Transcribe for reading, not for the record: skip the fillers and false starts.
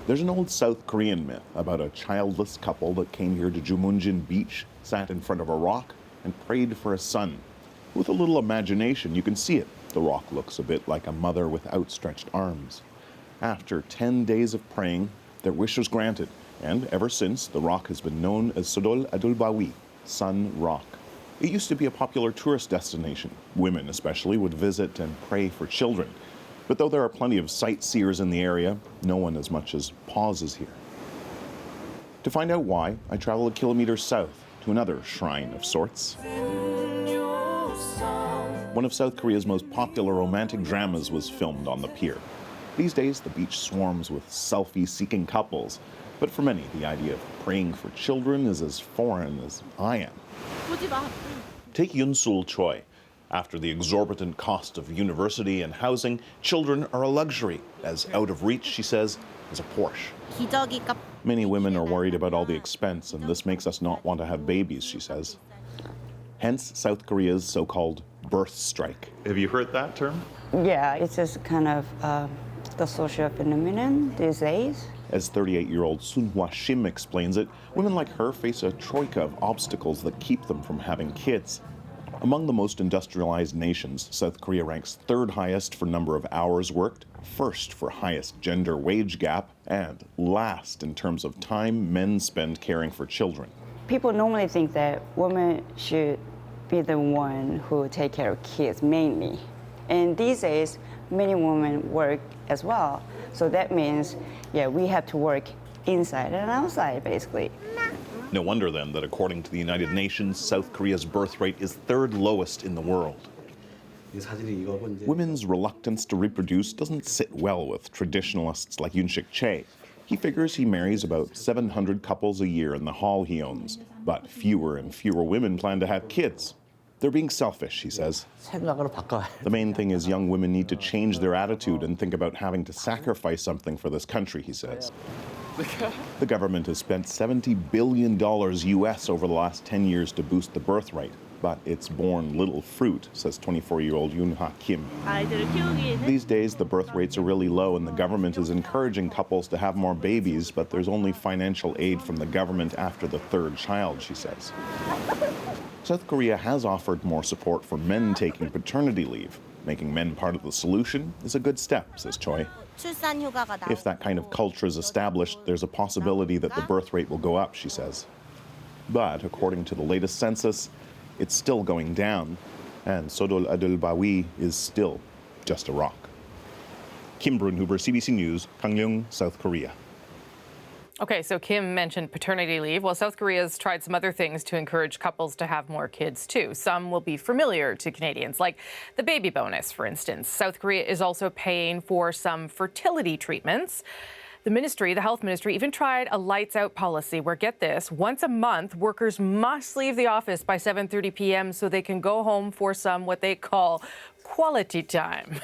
There's an old South Korean myth about a childless couple that came here to Jumunjin Beach, sat in front of a rock, and prayed for a son. With a little imagination, you can see it. The rock looks a bit like a mother with outstretched arms. After 10 days of praying, their wish was granted, and ever since, the rock has been known as Sodol Adulbawi, Sun Rock. It used to be a popular tourist destination. Women especially would visit and pray for children. But though there are plenty of sightseers in the area, no one as much as pauses here. To find out why, I travel a kilometer south to another shrine of sorts. One of South Korea's most popular romantic dramas was filmed on the pier. These days, the beach swarms with selfie-seeking couples. But for many, the idea of praying for children is as foreign as I am. Take Yun-sul Choi. After the exorbitant cost of university and housing, children are a luxury, as out of reach, she says, as a Porsche. Many women are worried about all the expense, and this makes us not want to have babies, she says. Hence, South Korea's so-called birth strike. Have you heard that term? Yeah, it's just kind of the social phenomenon these days. As 38-year-old Sun Hwa Shim explains it, women like her face a troika of obstacles that keep them from having kids. Among the most industrialized nations, South Korea ranks third highest for number of hours worked, first for highest gender wage gap, and last in terms of time men spend caring for children. People normally think that women should be the one who take care of kids mainly. And these days, many women work as well. So that means, yeah, we have to work inside and outside, basically. No wonder then that according to the United Nations, South Korea's birth rate is third lowest in the world. Women's reluctance to reproduce doesn't sit well with traditionalists like Yoon Sik-chae. He figures he marries about 700 couples a year in the hall he owns, but fewer and fewer women plan to have kids. They're being selfish, he says. The main thing is young women need to change their attitude and think about having to sacrifice something for this country, he says. The government has spent $70 billion US over the last 10 years to boost the birth rate, but it's borne little fruit, says 24-year-old Yoon Ha Kim. These days, the birth rates are really low and the government is encouraging couples to have more babies, but there's only financial aid from the government after the third child, she says. South Korea has offered more support for men taking paternity leave. Making men part of the solution is a good step, says Choi. If that kind of culture is established, there's a possibility that the birth rate will go up, she says. But according to the latest census, it's still going down, and Sodol Adulbawi is still just a rock. Kim Brunhuber, CBC News, Gangneung, South Korea. Okay, so Kim mentioned paternity leave. Well, South Korea's tried some other things to encourage couples to have more kids, too. Some will be familiar to Canadians, like the baby bonus, for instance. South Korea is also paying for some fertility treatments. The health ministry, even tried a lights-out policy where, get this, once a month, workers must leave the office by 7:30 p.m. so they can go home for some what they call quality time.